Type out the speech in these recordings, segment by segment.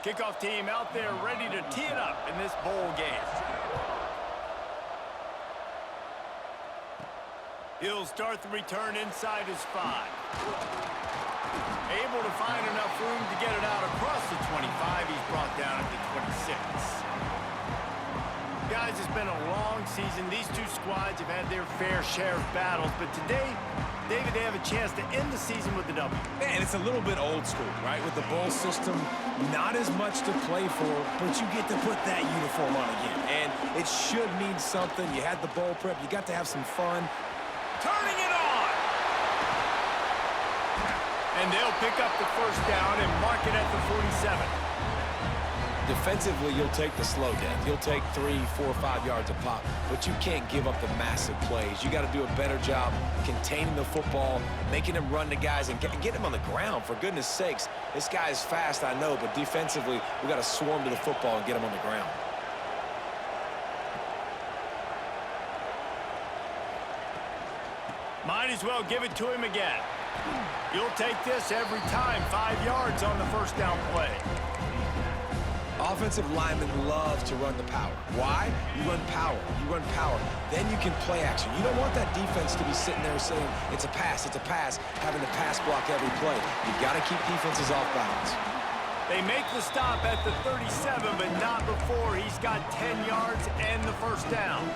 Kickoff team out there ready to tee it up in this bowl game. He'll start the return inside his 5. Able to find enough room to get it out across the 25. He's brought down at the 26. Guys, it's been a long season. These two squads have had their fair share of battles, but today, David, they have a chance to end the season with a W. Man, it's a little bit old school, right? With the bowl system, not as much to play for, but you get to put that uniform on again. And it should mean something. You had the bowl prep. You got to have some fun. Turning it on! And they'll pick up the first down and mark it at the 47. Defensively, you'll take the slow down. You'll take 3, 4, 5 yards a pop, but you can't give up the massive plays. You got to do a better job containing the football, making him run to guys, and get him on the ground, for goodness sakes. This guy is fast, I know, but defensively, we got to swarm to the football and get him on the ground. Might as well give it to him again. You'll take this every time. 5 yards on the first down play. Offensive linemen love to run the power. Why? You run power. You run power. Then you can play action. You don't want that defense to be sitting there saying, it's a pass, having to pass block every play. You got to keep defenses off balance. They make the stop at the 37, but not before he's got 10 yards and the first down.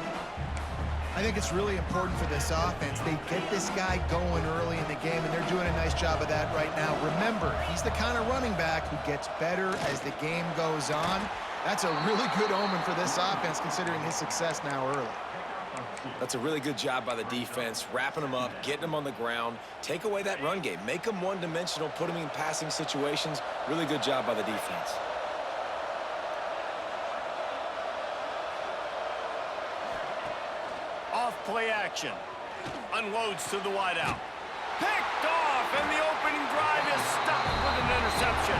I think it's really important for this offense. They get this guy going early in the game, and they're doing a nice job of that right now. Remember, he's the kind of running back who gets better as the game goes on. That's a really good omen for this offense, considering his success now early. That's a really good job by the defense, wrapping them up, getting them on the ground. Take away that run game. Make them one-dimensional, put them in passing situations. Really good job by the defense. Play action. Unloads to the wideout. Picked off, and the opening drive is stopped with an interception.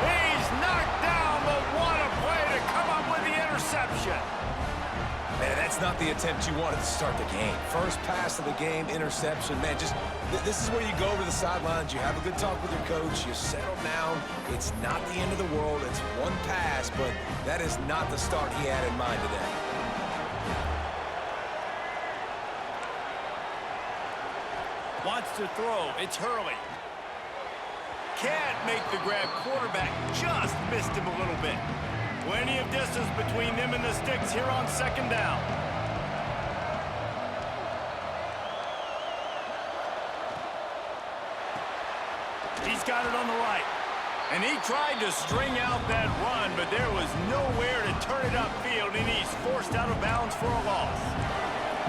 He's knocked down, but what a play to come up with the interception. Man, that's not the attempt you wanted to start the game. First pass of the game, interception. Man, this is where you go over the sidelines. You have a good talk with your coach. You settle down. It's not the end of the world. It's one pass, but that is not the start he had in mind today. Wants to throw. It's Hurley. Can't make the grab. Quarterback just missed him a little bit. Plenty of distance between them and the sticks here on second down. He's got it on the right. And he tried to string out that run, but there was nowhere to turn it upfield, and he's forced out of bounds for a loss.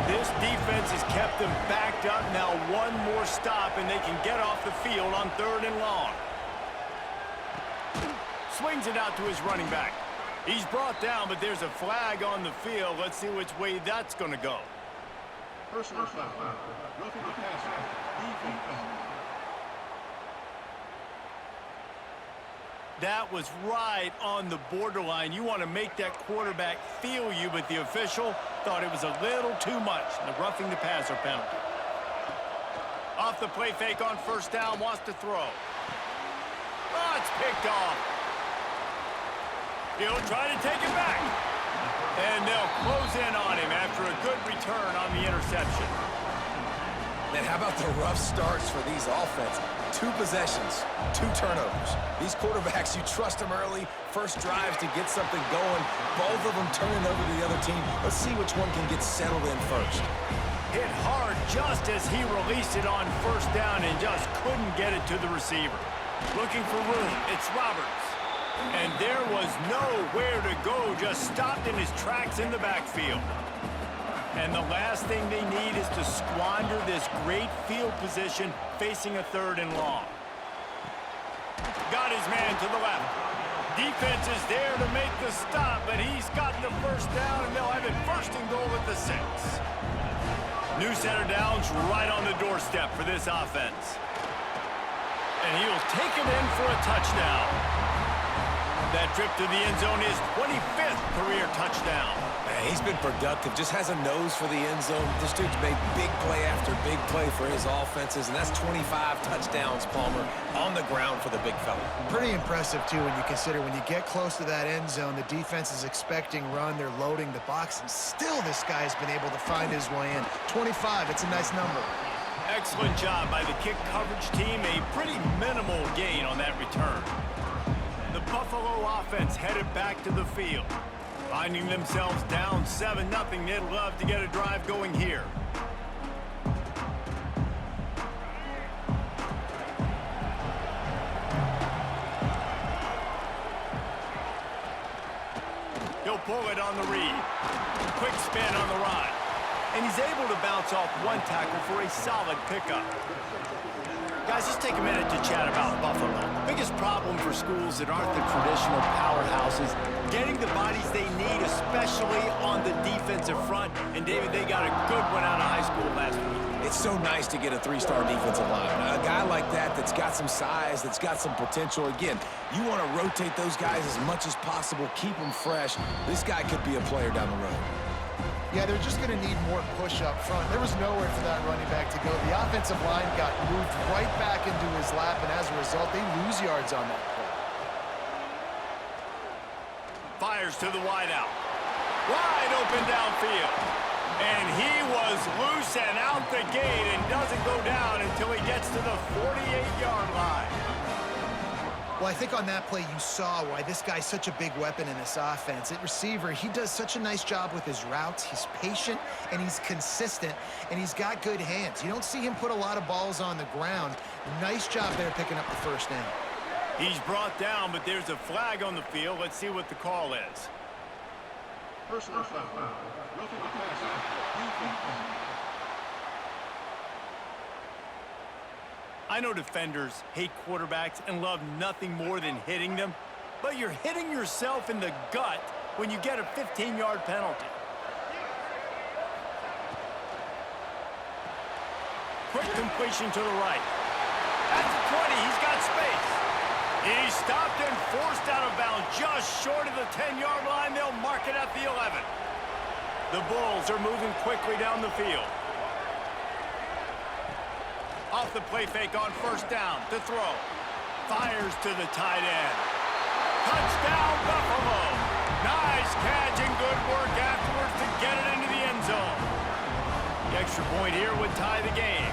This defense has kept them backed up. Now one more stop, and they can get off the field on 3rd and long. Swings it out to his running back. He's brought down, but there's a flag on the field. Let's see which way that's going to go. Personal foul. Roughing the passer. Defense. That was right on the borderline. You want to make that quarterback feel you, but the official thought it was a little too much. The roughing the passer penalty. Off the play fake on 1st down, wants to throw. Oh, it's picked off. He'll try to take it back. And they'll close in on him after a good return on the interception. Man, how about the rough starts for these offenses? 2 possessions, 2 turnovers. These quarterbacks, you trust them early, first drives to get something going. Both of them turning over to the other team. Let's see which one can get settled in first. Hit hard just as he released it on 1st down and just couldn't get it to the receiver. Looking for room, it's Roberts. And there was nowhere to go, just stopped in his tracks in the backfield. And the last thing they need is to squander this great field position facing a 3rd and long. Got his man to the left. Defense is there to make the stop, but he's got the 1st down, and they'll have it 1st and goal at the 6. New set of downs right on the doorstep for this offense. And he'll take it in for a touchdown. That trip to the end zone is 25th career touchdown. Man, He's been productive, just has a nose for the end zone. This dude's made big play after big play for his offenses, and that's 25 touchdowns, Palmer, on the ground for the big fella. Pretty impressive, too, when you consider when you get close to that end zone, the defense is expecting run, they're loading the box, and still this guy has been able to find his way in. 25, it's a nice number. Excellent job by the kick coverage team. A pretty minimal gain on that return. The Buffalo offense headed back to the field. Finding themselves down 7-0, they'd love to get a drive going here. He'll pull it on the read. Quick spin on the ride. And he's able to bounce off one tackle for a solid pickup. Guys, let's take a minute to chat about Buffalo. Biggest problem for schools that aren't the traditional powerhouses, getting the bodies they need, especially on the defensive front. And, David, they got a good one out of high school last week. It's so nice to get a 3-star defensive lineman. A guy like that's got some size, that's got some potential. Again, you want to rotate those guys as much as possible, keep them fresh. This guy could be a player down the road. Yeah, they're just going to need more push up front. There was nowhere for that running back to go. The offensive line got moved right back into his lap, and as a result, they lose yards on that play. Fires to the wideout. Wide open downfield. And he was loose and out the gate and doesn't go down until he gets to the 48-yard line. Well, I think on that play you saw why this guy's such a big weapon in this offense. At receiver, he does such a nice job with his routes. He's patient, and he's consistent, and he's got good hands. You don't see him put a lot of balls on the ground. Nice job there picking up the first down. He's brought down, but there's a flag on the field. Let's see what the call is. Personal foul. Roughing the passer. Defense. I know defenders hate quarterbacks and love nothing more than hitting them, but you're hitting yourself in the gut when you get a 15-yard penalty. Quick completion to the right. At the 20, he's got space. He's stopped and forced out of bounds just short of the 10-yard line. They'll mark it at the 11. The Bulls are moving quickly down the field. Off the play fake on first down to throw. Fires to the tight end. Touchdown, Buffalo. Nice catch and good work afterwards to get it into the end zone. The extra point here would tie the game.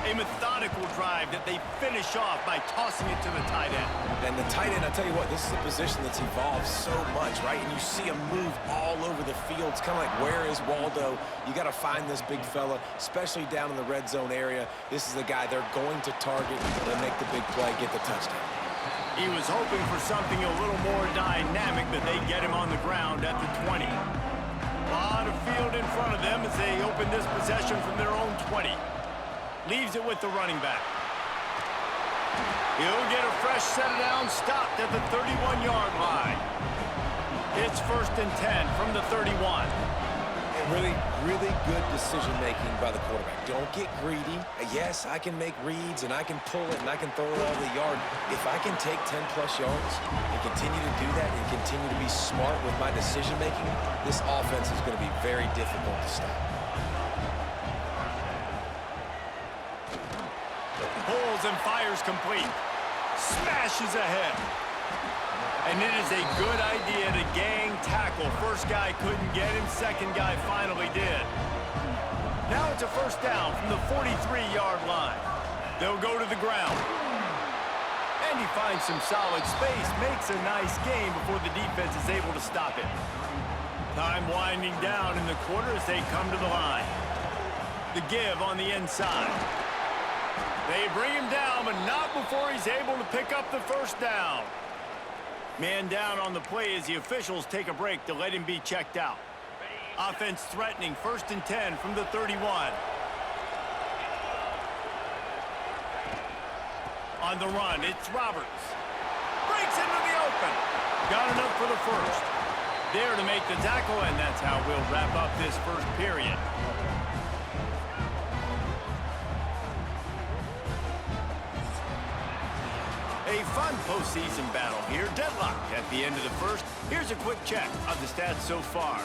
A methodical drive that they finish off by tossing it to the tight end. And the tight end, I tell you what, this is a position that's evolved so much, right? And you see him move all over the field. It's kind of like, where is Waldo? You got to find this big fella, especially down in the red zone area. This is the guy they're going to target and make the big play, get the touchdown. He was hoping for something a little more dynamic, but they get him on the ground at the 20. A lot of field in front of them as they open this possession from their own 20. Leaves it with the running back. He'll get a fresh set down, stopped at the 31-yard line. It's 1st and 10 from the 31. And really good decision-making by the quarterback. Don't get greedy. Yes, I can make reads, and I can pull it, and I can throw it all the yard. If I can take 10-plus yards and continue to do that and continue to be smart with my decision-making, this offense is going to be very difficult to stop. Pulls and fires complete. Smashes ahead. And it is a good idea to gang tackle. First guy couldn't get him. Second guy finally did. Now it's a first down from the 43-yard line. They'll go to the ground. And he finds some solid space. Makes a nice gain before the defense is able to stop it. Time winding down in the quarter as they come to the line. The give on the inside. They bring him down, but not before he's able to pick up the first down. Man down on the play as the officials take a break to let him be checked out. Offense threatening, 1st and 10 from the 31. On the run, it's Roberts. Breaks into the open. Got enough for the first. There to make the tackle, and that's how we'll wrap up this first period. A fun postseason battle here. Deadlocked at the end of the first. Here's a quick check of the stats so far.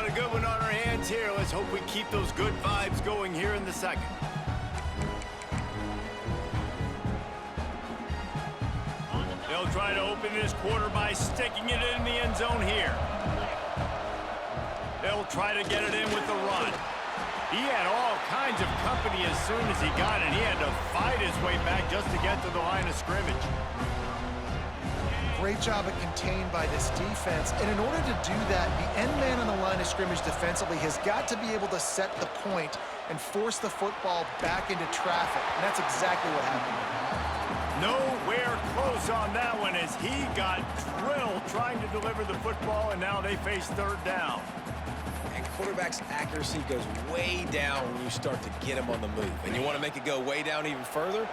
got a good one on our hands here. Let's hope we keep those good vibes going here in the second. They'll try to open this quarter by sticking it in the end zone here. They'll try to get it in with the run. He had all kinds of company as soon as he got it. He had to fight his way back just to get to the line of scrimmage. Great job of contained by this defense. And in order to do that, the end man on the line of scrimmage defensively has got to be able to set the point and force the football back into traffic. And that's exactly what happened. Nowhere close on that one as he got drilled trying to deliver the football, and now they face third down. And quarterback's accuracy goes way down when you start to get him on the move. And you want to make it go way down even further?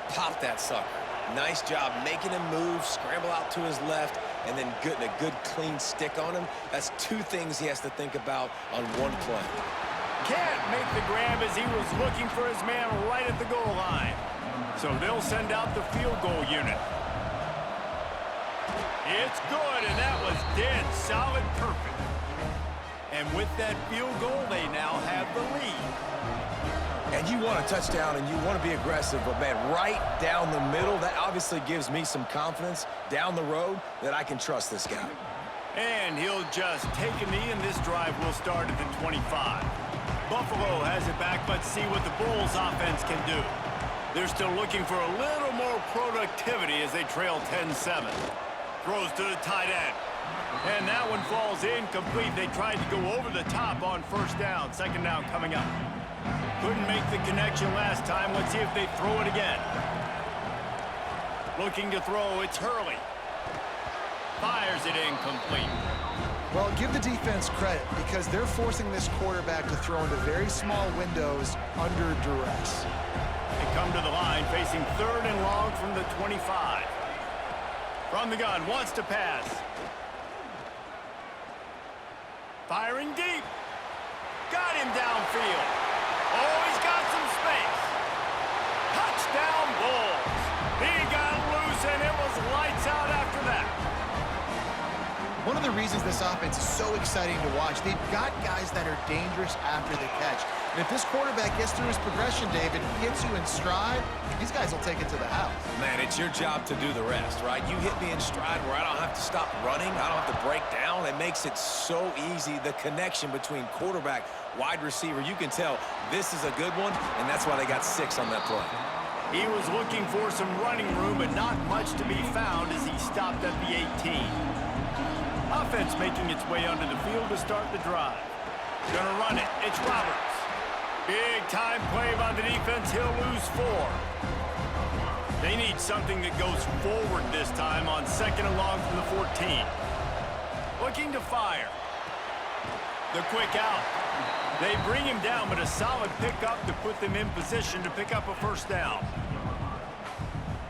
Pop that sucker. Nice job making him move, scramble out to his left, and then getting a good clean stick on him. That's two things he has to think about on one play. Can't make the grab as he was looking for his man right at the goal line. So they'll send out the field goal unit. It's good, and that was dead solid perfect. And with that field goal, they now have the lead. And you want a touchdown, and you want to be aggressive, but, man, right down the middle, that obviously gives me some confidence down the road that I can trust this guy. And he'll just take a knee, and this drive will start at the 25. Buffalo has it back. Let's see what the Bulls offense can do. They're still looking for a little more productivity as they trail 10-7. Throws to the tight end. And that one falls incomplete. They tried to go over the top on first down. Second down coming up. Couldn't make the connection last time. Let's see if they throw it again. Looking to throw, it's Hurley. Fires it incomplete. Well, give the defense credit because they're forcing this quarterback to throw into very small windows under duress. They come to the line facing third and long from the 25. From the gun, wants to pass. Firing deep. Got him downfield. Oh, he's got some space. Touchdown Bulls. He got loose and it was lights out after that. One of the reasons this offense is so exciting to watch, they've got guys that are dangerous after the catch. And if this quarterback gets through his progression, David, hits you in stride, these guys will take it to the house. Man, it's your job to do the rest, right? You hit me in stride where I don't have to stop running. I don't have to break down. It makes it so easy. The connection between quarterback, wide receiver, you can tell this is a good one, and that's why they got 6 on that play. He was looking for some running room, but not much to be found as he stopped at the 18. Offense making its way onto the field to start the drive. Gonna run it. It's Roberts. Big time play by the defense. He'll lose 4. They need something that goes forward this time on second and long from the 14. Looking to fire. The quick out. They bring him down, but a solid pickup to put them in position to pick up a first down.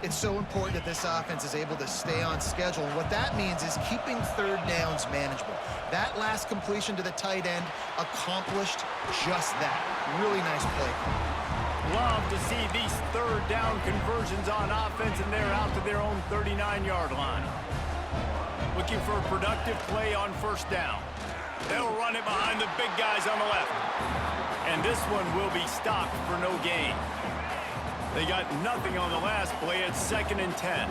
It's so important that this offense is able to stay on schedule. And what that means is keeping third downs manageable. That last completion to the tight end accomplished just that. Really nice play. Love to see these third down conversions on offense, and they're out to their own 39-yard line. Looking for a productive play on first down. They'll run it behind the big guys on the left. And this one will be stopped for no gain. They got nothing on the last play at 2nd and 10.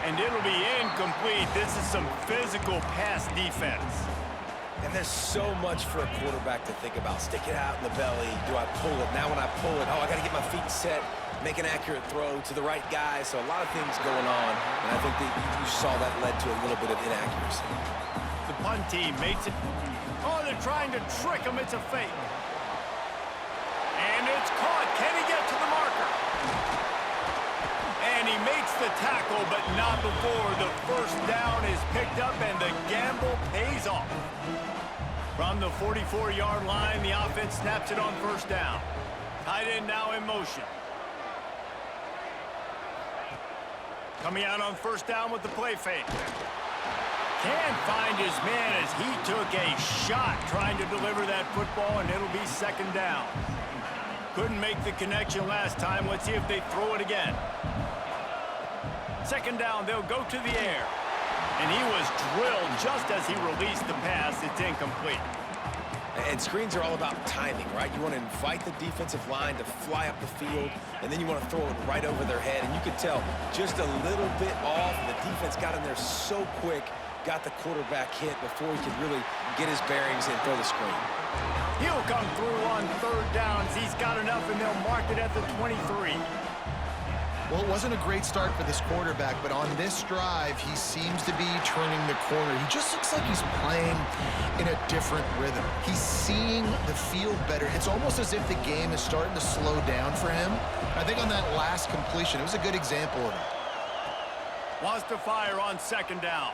And it'll be incomplete. This is some physical pass defense. And there's so much for a quarterback to think about. Stick it out in the belly. Do I pull it? Now when I pull it, oh, I got to get my feet set, make an accurate throw to the right guy. So a lot of things going on. And I think that you saw that led to a little bit of inaccuracy. The punt team makes it. Oh, they're trying to trick him. It's a fake. And it's caught. Can he get to the marker? And he makes the tackle, but not before the first down is picked up and the gamble pays off. From the 44-yard line, the offense snaps it on first down. Tight end now in motion. Coming out on first down with the play fake. Can't find his man as he took a shot trying to deliver that football, and it'll be second down. Couldn't make the connection last time. Let's see if they throw it again. Second down, they'll go to the air. And he was drilled just as he released the pass. It's incomplete. And screens are all about timing, right? You want to invite the defensive line to fly up the field, and then you want to throw it right over their head. And you could tell just a little bit off. The defense got in there so quick, got the quarterback hit before he could really get his bearings and throw the screen. He'll come through on third downs. He's got enough, and they'll mark it at the 23. Well, it wasn't a great start for this quarterback, but on this drive, he seems to be turning the corner. He just looks like he's playing in a different rhythm. He's seeing the field better. It's almost as if the game is starting to slow down for him. I think on that last completion, it was a good example of it. Wants to fire on second down.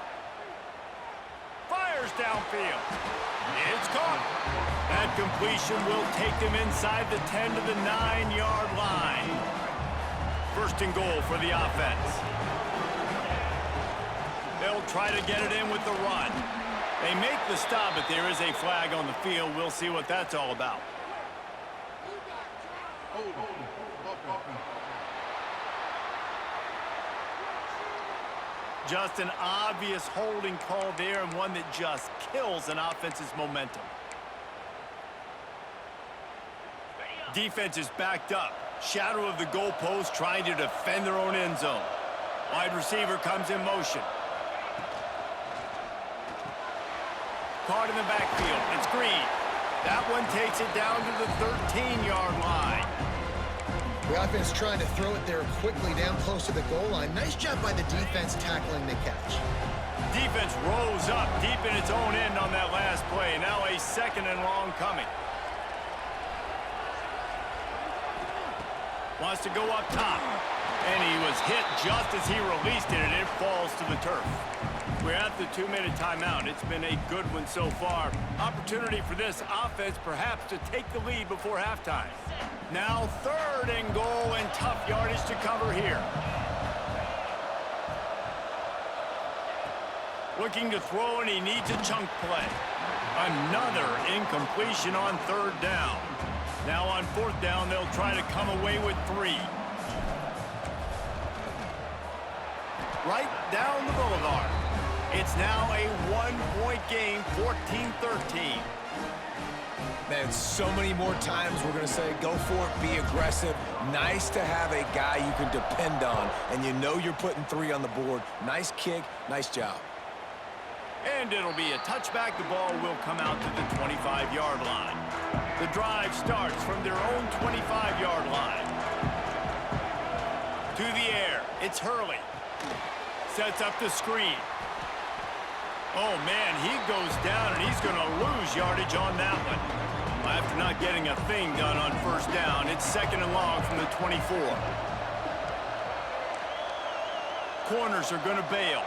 Fires downfield. It's caught. That completion will take them inside the 10 to the 9-yard line. First and goal for the offense. They'll try to get it in with the run. They make the stop, but there is a flag on the field. We'll see what that's all about. Just an obvious holding call there, and one that just kills an offense's momentum. Defense is backed up. Shadow of the goalpost, trying to defend their own end zone. Wide receiver comes in motion. Caught in the backfield. It's Green. That one takes it down to the 13-yard line. The offense trying to throw it there quickly down close to the goal line. Nice job by the defense tackling the catch. Defense rose up deep in its own end on that last play. Now a second and long coming. Wants to go up top. And he was hit just as he released it, and it falls to the turf. We're at the 2-minute timeout. It's been a good one so far. Opportunity for this offense perhaps to take the lead before halftime. Now third and goal, and tough yardage to cover here. Looking to throw, and he needs a chunk play. Another incompletion on third down. Now on fourth down, they'll try to come away with 3. Right down the boulevard. It's now a 1-point game, 14-13. Man, so many more times we're going to say, go for it, be aggressive. Nice to have a guy you can depend on, and you know you're putting 3 on the board. Nice kick, nice job. And it'll be a touchback. The ball will come out to the 25-yard line. The drive starts from their own 25-yard line. To the air, it's Hurley. Sets up the screen. Oh, man, he goes down, and he's going to lose yardage on that one. After not getting a thing done on first down, it's second and long from the 24. Corners are going to bail.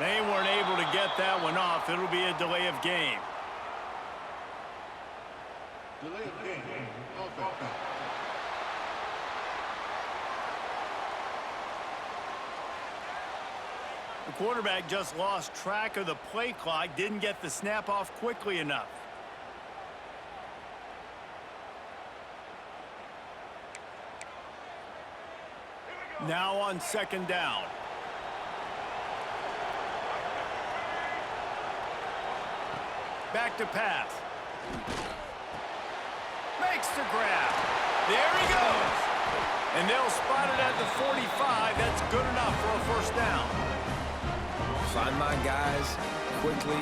They weren't able to get that one off. It'll be a delay of game. Delay of game. Offense. The quarterback just lost track of the play clock, didn't get the snap off quickly enough. Now on second down. Back to pass. Makes the grab. There he goes. And they'll spot it at the 45. That's good enough for a first down. Find my guys quickly,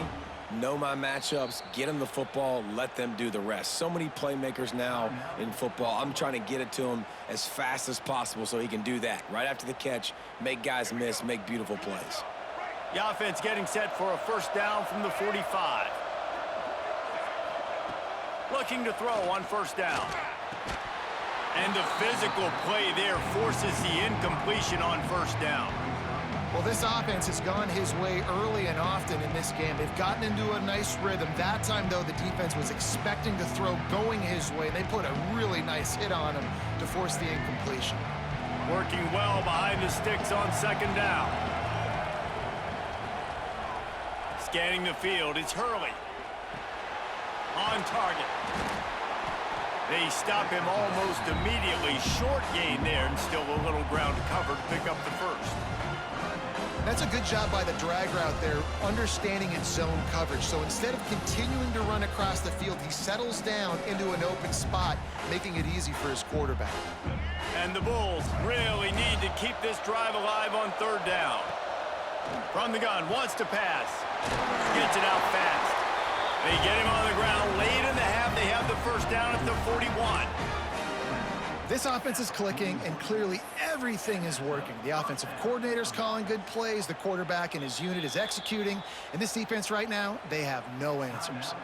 know my matchups, get them the football, let them do the rest. So many playmakers now in football. I'm trying to get it to him as fast as possible so he can do that. Right after the catch, make guys miss, make beautiful plays. The offense getting set for a first down from the 45. Looking to throw on first down. And the physical play there forces the incompletion on first down. Well, this offense has gone his way early and often in this game. They've gotten into a nice rhythm. That time, though, the defense was expecting to throw going his way. They put a really nice hit on him to force the incompletion. Working well behind the sticks on second down. Scanning the field, it's Hurley. On target. They stop him almost immediately. Short gain there, and still a little ground to cover to pick up the first. That's a good job by the drag route there, understanding its zone coverage. So instead of continuing to run across the field, he settles down into an open spot, making it easy for his quarterback. And the Bulls really need to keep this drive alive on third down. From the gun, wants to pass. Gets it out fast. They get him on the ground late in the half. They have the first down at the 41. This offense is clicking, and clearly everything is working. The offensive coordinator's calling good plays. The quarterback and his unit is executing. And this defense right now, they have no answers.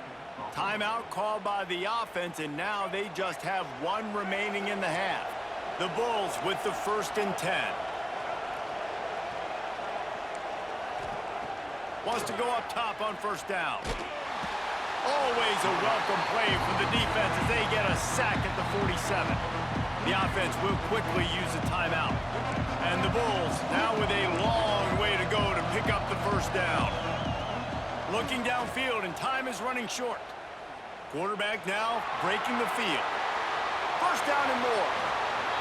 Timeout called by the offense, and now they just have one remaining in the half. The Bulls with the 1st and 10. Wants to go up top on first down. Always a welcome play for the defense as they get a sack at the 47. The offense will quickly use a timeout. And the Bulls now with a long way to go to pick up the first down. Looking downfield, and time is running short. Quarterback now breaking the field. First down and more.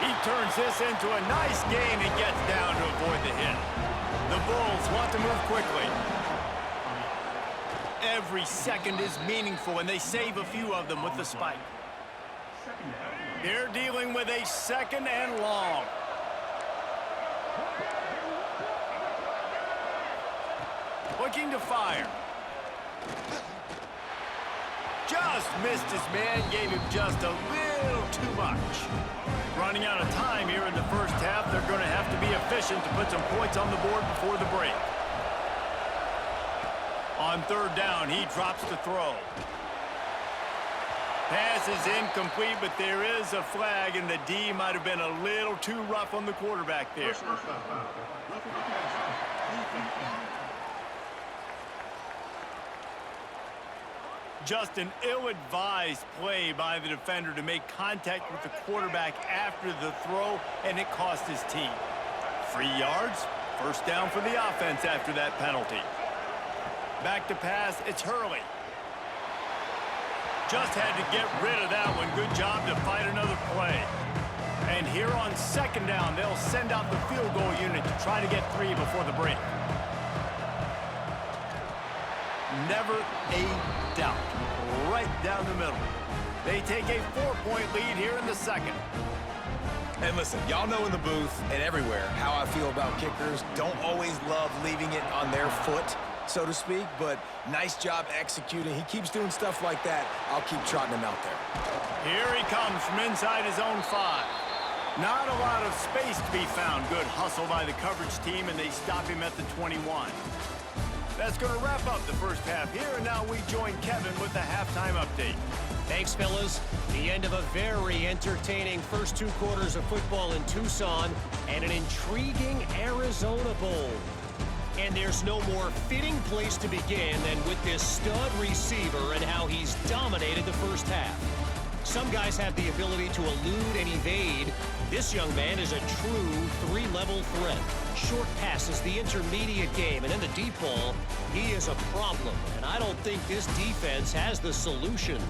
He turns this into a nice gain and gets down to avoid the hit. The Bulls want to move quickly. Every second is meaningful, and they save a few of them with the spike. They're dealing with a 2nd and long. Looking to fire. Just missed his man, gave him just a little too much. Running out of time here in the first half, they're going to have to be efficient to put some points on the board before the break. On third down, he drops the throw. Pass is incomplete, but there is a flag, and the D might have been a little too rough on the quarterback there. Just an ill-advised play by the defender to make contact with the quarterback after the throw, and it cost his team. 3 yards, first down for the offense after that penalty. Back to pass, it's Hurley. Just had to get rid of that one. Good job to fight another play. And here on 2nd down, they'll send out the field goal unit to try to get 3 before the break. Never a doubt. Right down the middle. They take a 4-point lead here in the 2nd. And listen, y'all know in the booth and everywhere how I feel about kickers. Don't always love leaving it on their foot, so to speak, but nice job executing. He keeps doing stuff like that. I'll keep trotting him out there. Here he comes from inside his own 5. Not a lot of space to be found. Good hustle by the coverage team, and they stop him at the 21. That's going to wrap up the first half here, and now we join Kevin with the halftime update. Thanks, fellas. The end of a very entertaining first 2 quarters of football in Tucson and an intriguing Arizona Bowl. And there's no more fitting place to begin than with this stud receiver and how he's dominated the first half. Some guys have the ability to elude and evade. This young man is a true 3-level threat. Short passes, the intermediate game, and then the deep ball. He is a problem, and I don't think this defense has the solution.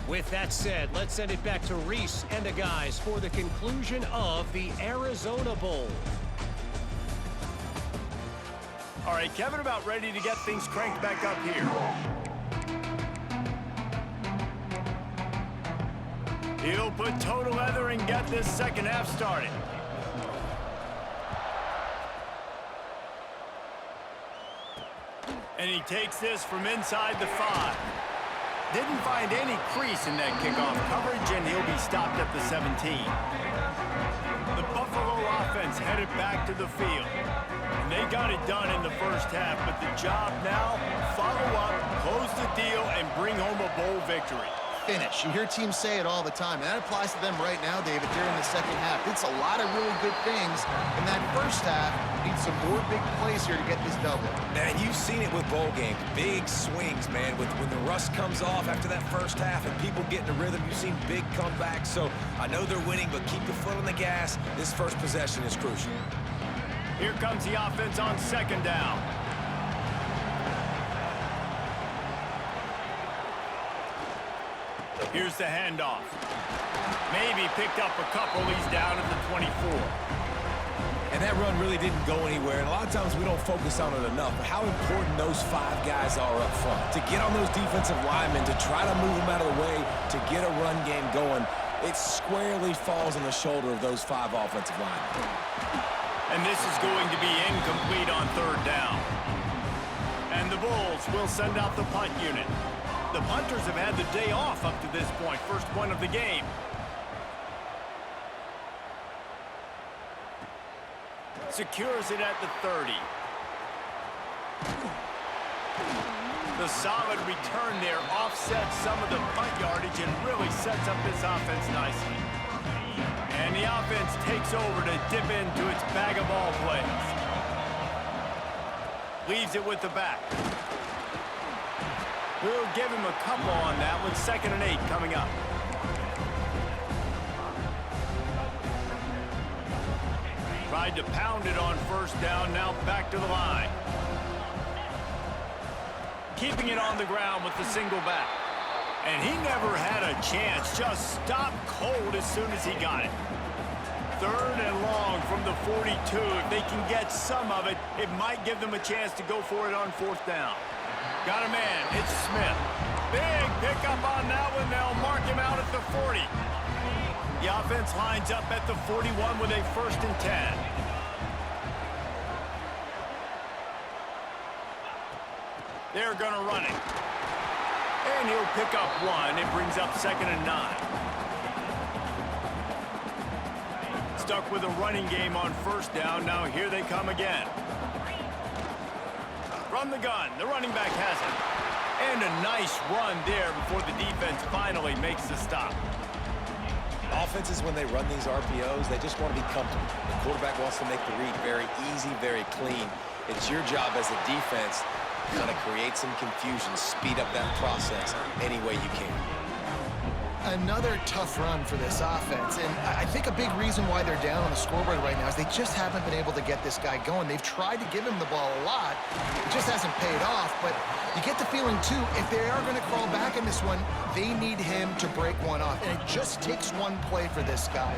With that said, let's send it back to Reese and the guys for the conclusion of the Arizona Bowl. All right, Kevin, about ready to get things cranked back up here. He'll put total leather and get this second half started. And he takes this from inside the 5. Didn't find any crease in that kickoff coverage, and he'll be stopped at the 17. The Buffalo offense headed back to the field. And they got it done in the first half, but the job now, follow up, close the deal, and bring home a bowl victory. Finish. You hear teams say it all the time, and that applies to them right now, David, during the second half. It's a lot of really good things in that first half. Need some more big plays here to get this double. And you've seen it with bowl games. Big swings, man. When the rust comes off after that first half and people get in a rhythm, you've seen big comebacks. So I know they're winning, but keep the foot on the gas. This first possession is crucial. Here comes the offense on 2nd down. Here's the handoff. Maybe picked up a couple. He's down at the 24. And that run really didn't go anywhere. And a lot of times we don't focus on it enough. But how important those 5 guys are up front. To get on those defensive linemen, to try to move them out of the way, to get a run game going, it squarely falls on the shoulder of those 5 offensive linemen. And this is going to be incomplete on 3rd down. And the Bulls will send out the punt unit. The punters have had the day off up to this point. First one of the game. Secures it at the 30. The solid return there offsets some of the punt yardage and really sets up this offense nicely. And the offense takes over to dip into its bag of ball plays. Leaves it with the back. We'll give him a couple on that one. 2nd and 8 coming up. Tried to pound it on 1st down, now back to the line. Keeping it on the ground with the single back. And he never had a chance, just stopped cold as soon as he got it. 3rd and long from the 42. If they can get some of it, it might give them a chance to go for it on 4th down. Got a man, it's Smith. Big pickup on that one, they'll mark him out at the 40. The offense lines up at the 41 with a 1st and 10. They're going to run it. And he'll pick up 1. It brings up 2nd and 9. Stuck with a running game on 1st down. Now here they come again. From the gun, the running back has it. And a nice run there before the defense finally makes the stop. Offenses, when they run these RPOs, they just want to be comfortable. The quarterback wants to make the read very easy, very clean. It's your job as a defense to kind of create some confusion, speed up that process any way you can. Another tough run for this offense, and I think a big reason why they're down on the scoreboard right now is they just haven't been able to get this guy going. They've tried to give him the ball a lot. It just hasn't paid off, but you get the feeling, too, if they are going to crawl back in this one, they need him to break one off, and it just takes one play for this guy.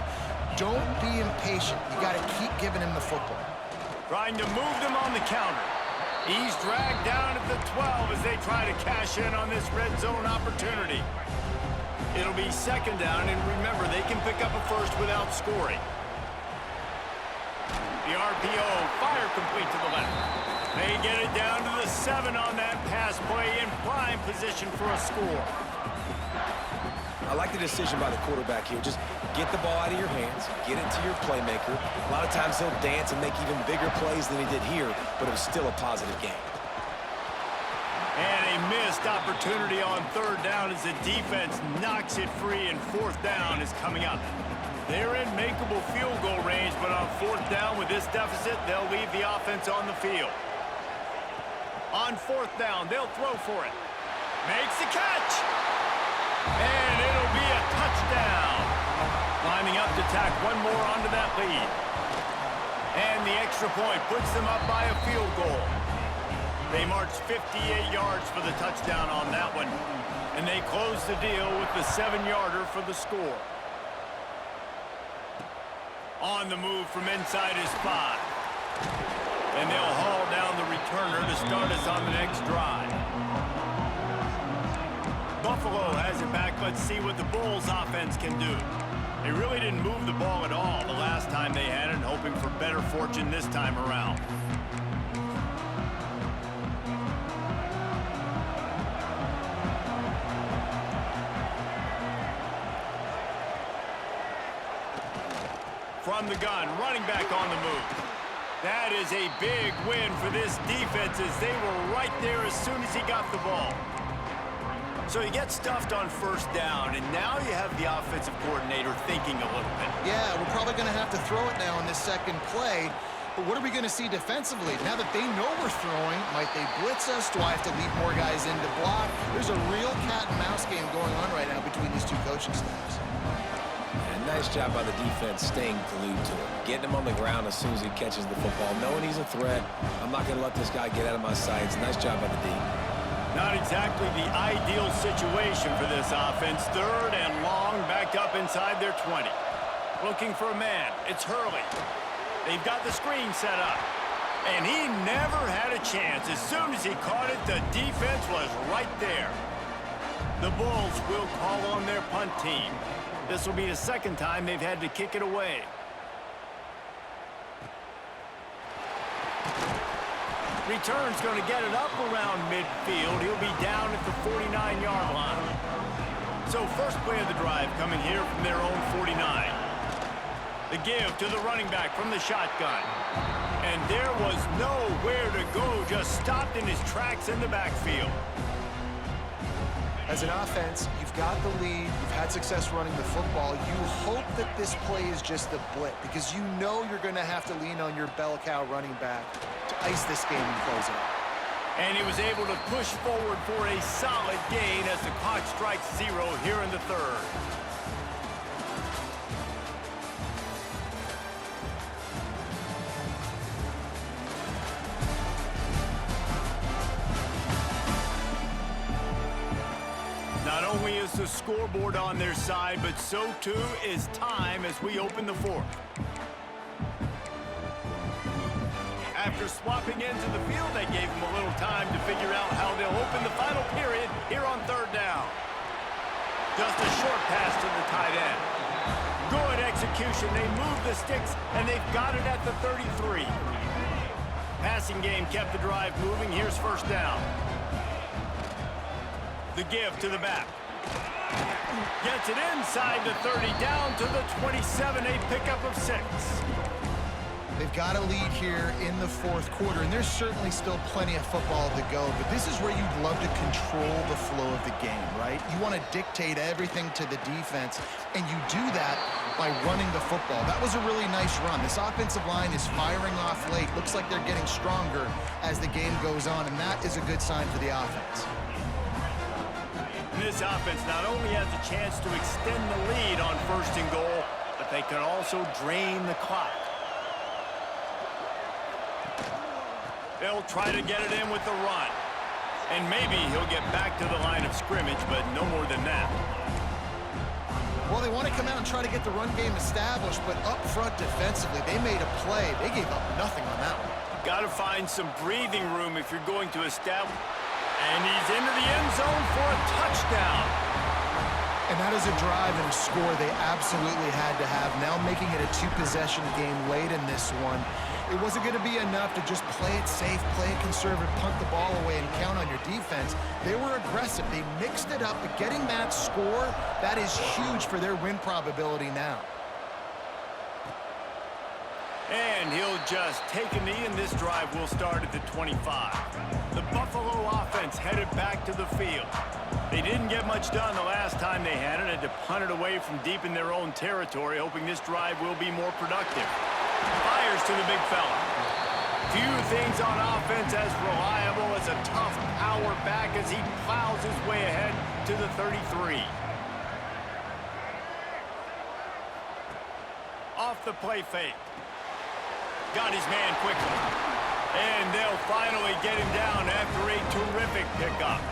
Don't be impatient. You got to keep giving him the football. Trying to move them on the counter. He's dragged down at the 12 as they try to cash in on this red zone opportunity. It'll be 2nd down, and remember, they can pick up a 1st without scoring. The RPO, fire complete to the left. They get it down to the 7 on that pass play in prime position for a score. I like the decision by the quarterback here. Just get the ball out of your hands, get it to your playmaker. A lot of times he'll dance and make even bigger plays than he did here, but it was still a positive game. And a missed opportunity on 3rd down as the defense knocks it free, and 4th down is coming up. They're in makeable field goal range, but on 4th down with this deficit, they'll leave the offense on the field. On 4th down, they'll throw for it. Makes the catch. And it'll be a touchdown. Lining up to tack one more onto that lead. And the extra point puts them up by a field goal. They marched 58 yards for the touchdown on that one. And they close the deal with the 7-yarder for the score. On the move from inside his 5. And they'll haul down the returner to start us on the next drive. Buffalo has it back. Let's see what the Bulls offense can do. They really didn't move the ball at all the last time they had it, hoping for better fortune this time around. From the gun, running back on the move. That is a big win for this defense as they were right there as soon as he got the ball. So he gets stuffed on 1st down, and now you have the offensive coordinator thinking a little bit. Yeah, we're probably going to have to throw it now in this 2nd play. But what are we going to see defensively? Now that they know we're throwing, might they blitz us? Do I have to leave more guys in to block? There's a real cat and mouse game going on right now between these 2 coaching staffs. Nice job by the defense staying glued to him, getting him on the ground as soon as he catches the football, knowing he's a threat. I'm not going to let this guy get out of my sights. Nice job by the D. Not exactly the ideal situation for this offense. 3rd and long, backed up inside their 20. Looking for a man. It's Hurley. They've got the screen set up. And he never had a chance. As soon as he caught it, the defense was right there. The Bulls will call on their punt team. This will be the 2nd time they've had to kick it away. Return's going to get it up around midfield. He'll be down at the 49-yard line. So first play of the drive coming here from their own 49. The give to the running back from the shotgun. And there was nowhere to go, just stopped in his tracks in the backfield. As an offense, you've got the lead, you've had success running the football. You hope that this play is just a blip because you know you're going to have to lean on your bell cow running back to ice this game and close it out. And he was able to push forward for a solid gain as the clock strikes 0 here in the 3rd. Not only is the scoreboard on their side, but so too is time as we open the 4th. After swapping into the field, they gave him a little time to figure out how they'll open the final period here on 3rd down. Just a short pass to the tight end. Good execution. They move the sticks, and they've got it at the 33. Passing game kept the drive moving. Here's 1st down. The give to the back. Gets it inside the 30, down to the 27, a pickup of 6. They've got a lead here in the 4th quarter, and there's certainly still plenty of football to go, but this is where you'd love to control the flow of the game, right? You want to dictate everything to the defense, and you do that by running the football. That was a really nice run. This offensive line is firing off late. Looks like they're getting stronger as the game goes on, and that is a good sign for the offense. This offense not only has a chance to extend the lead on 1st and goal, but they can also drain the clock. They'll try to get it in with the run. And maybe he'll get back to the line of scrimmage, but no more than that. Well, they want to come out and try to get the run game established, but up front defensively, they made a play. They gave up nothing on that one. Got to find some breathing room if you're going to establish. And he's into the end zone for a touchdown. And that is a drive and a score they absolutely had to have. Now making it a 2-possession game late in this one. It wasn't going to be enough to just play it safe, play it conservative, punt the ball away, and count on your defense. They were aggressive. They mixed it up, but getting that score, that is huge for their win probability now. And he'll just take a knee, and this drive will start at the 25. The Buffalo offense headed back to the field. They didn't get much done the last time they had it. Had to punt it away from deep in their own territory, hoping this drive will be more productive. Fires to the big fella. Few things on offense as reliable as a tough power back as he plows his way ahead to the 33. Off the play fake. Got his man quickly. And they'll finally get him down after a terrific pickup.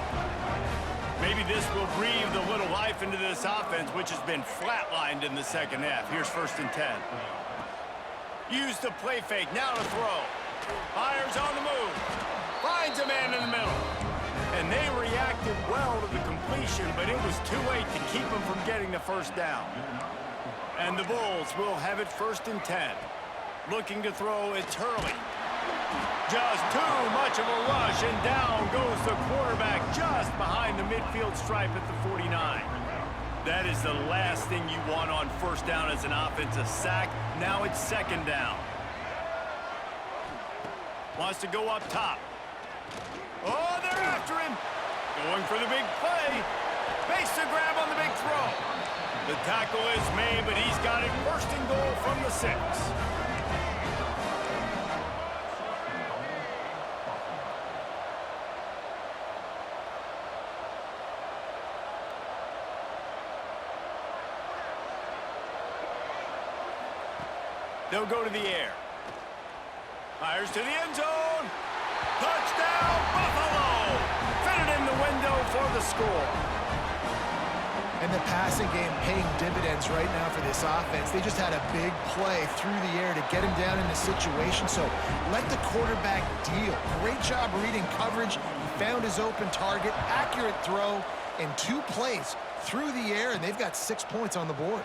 Maybe this will breathe a little life into this offense, which has been flatlined in the 2nd half. Here's 1st and 10. Use the play fake, now to throw. Fires on the move. Finds a man in the middle. And they reacted well to the completion, but it was too late to keep him from getting the 1st down. And the Bulls will have it 1st and 10. Looking to throw, it's Hurley. Just too much of a rush, and down goes the quarterback just behind the midfield stripe at the 49. That is the last thing you want on 1st down as an offensive sack. Now it's 2nd down. Wants to go up top. Oh, they're after him. Going for the big play. Makes the grab on the big throw. The tackle is made, but he's got it 1st and goal from the 6. They'll go to the air. Fires to the end zone. Touchdown, Buffalo! Fitted in the for the score. And the passing game paying dividends right now for this offense. They just had a big play through the air to get him down in the situation. So let the quarterback deal. Great job reading coverage. He found his open target, accurate throw, and 2 plays through the air, and they've got 6 points on the board.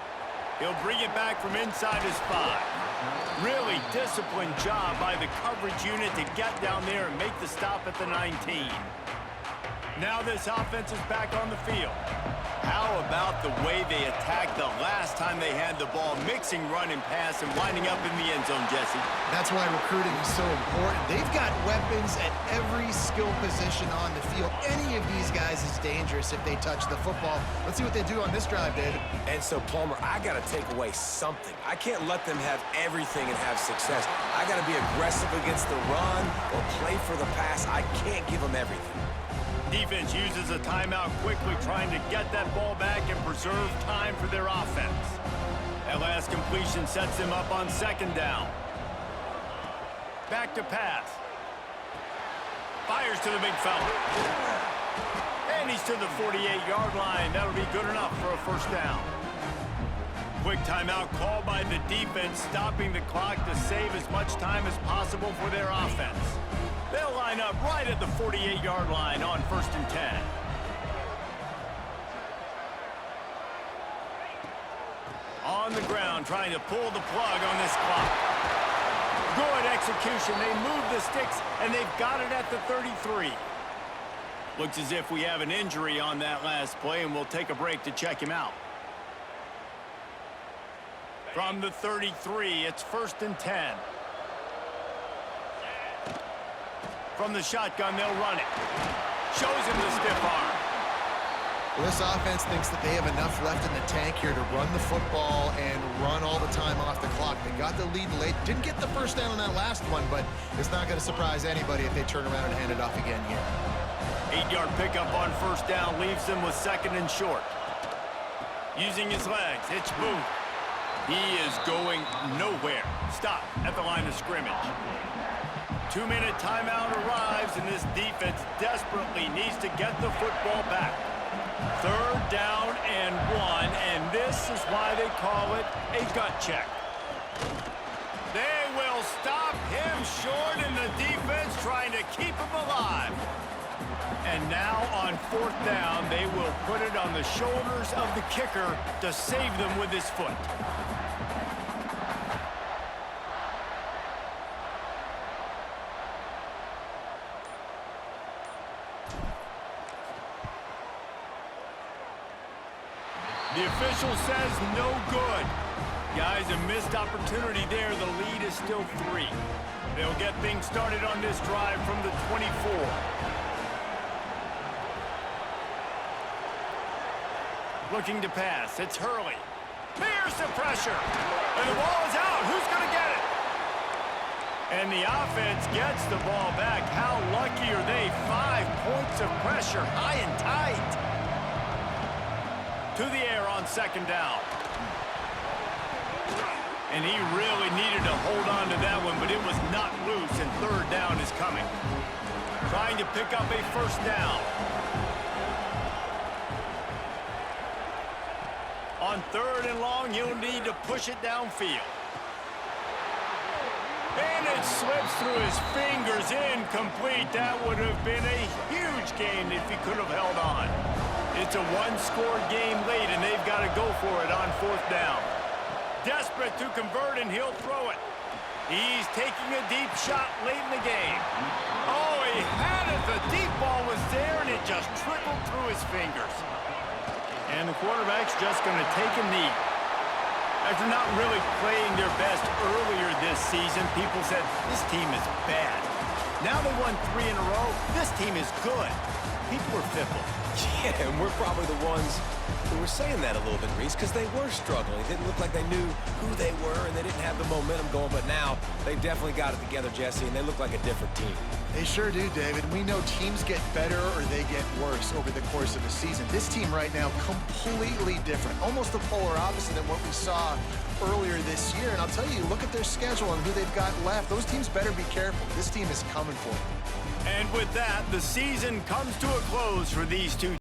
He'll bring it back from inside his 5. Really disciplined job by the coverage unit to get down there and make the stop at the 19. Now this offense is back on the field. How about the way they attacked the last time they had the ball, mixing run and pass and winding up in the end zone, Jesse? That's why recruiting is so important. They've got weapons at every skill position on the field. Any of these guys is dangerous if they touch the football. Let's see what they do on this drive, David. And so, Palmer, I got to take away something. I can't let them have everything and have success. I got to be aggressive against the run or play for the pass. I can't give them everything. Defense uses a timeout quickly, trying to get that ball back and preserve time for their offense. That last completion sets them up on 2nd down. Back to pass. Fires to the big fella. And he's to the 48-yard line. That'll be good enough for a 1st down. Quick timeout called by the defense, stopping the clock to save as much time as possible for their offense. They'll line up right at the 48-yard line on 1st and 10. On the ground, trying to pull the plug on this clock. Good execution. They move the sticks, and they've got it at the 33. Looks as if we have an injury on that last play, and we'll take a break to check him out. From the 33, it's 1st and 10. From the shotgun, they'll run it. Shows him the stiff arm. Well, this offense thinks that they have enough left in the tank here to run the football and run all the time off the clock. They got the lead late. Didn't get the 1st down on that last one, but it's not going to surprise anybody if they turn around and hand it off again here. 8-yard pickup on 1st down leaves them with 2nd and short. Using his legs, it's Booth. He is going nowhere. Stop at the line of scrimmage. 2-minute timeout arrives, and this defense desperately needs to get the football back. 3rd down and 1, and this is why they call it a gut check. They will stop him short, and the defense trying to keep him alive. And now on 4th down, they will put it on the shoulders of the kicker to save them with his foot. The official says no good. Guys, a missed opportunity there. The lead is still 3. They'll get things started on this drive from the 24. Looking to pass. It's Hurley. Here's the pressure. And the ball is out. Who's going to get it? And the offense gets the ball back. How lucky are they? 5 points of pressure, high and tight. To the air on 2nd down. And he really needed to hold on to that one, but it was not loose, and 3rd down is coming. Trying to pick up a 1st down. On 3rd and long, he'll need to push it downfield. And it slips through his fingers, incomplete. That would have been a huge gain if he could have held on. It's a 1-score game late, and they've got to go for it on 4th down. Desperate to convert, and he'll throw it. He's taking a deep shot late in the game. Oh, he had it. The deep ball was there, and it just trickled through his fingers. And the quarterback's just going to take a knee. After not really playing their best earlier this season, people said, this team is bad. Now they won 3 in a row. This team is good. People are fickle. Yeah, and we're probably the ones who were saying that a little bit, Reese, because they were struggling. It didn't look like they knew who they were, and they didn't have the momentum going. But now they've definitely got it together, Jesse, and they look like a different team. They sure do, David. We know teams get better or they get worse over the course of the season. This team right now, completely different. Almost the polar opposite than what we saw earlier this year. And I'll tell you, look at their schedule and who they've got left. Those teams better be careful. This team is coming for them. And with that, the season comes to a close for these two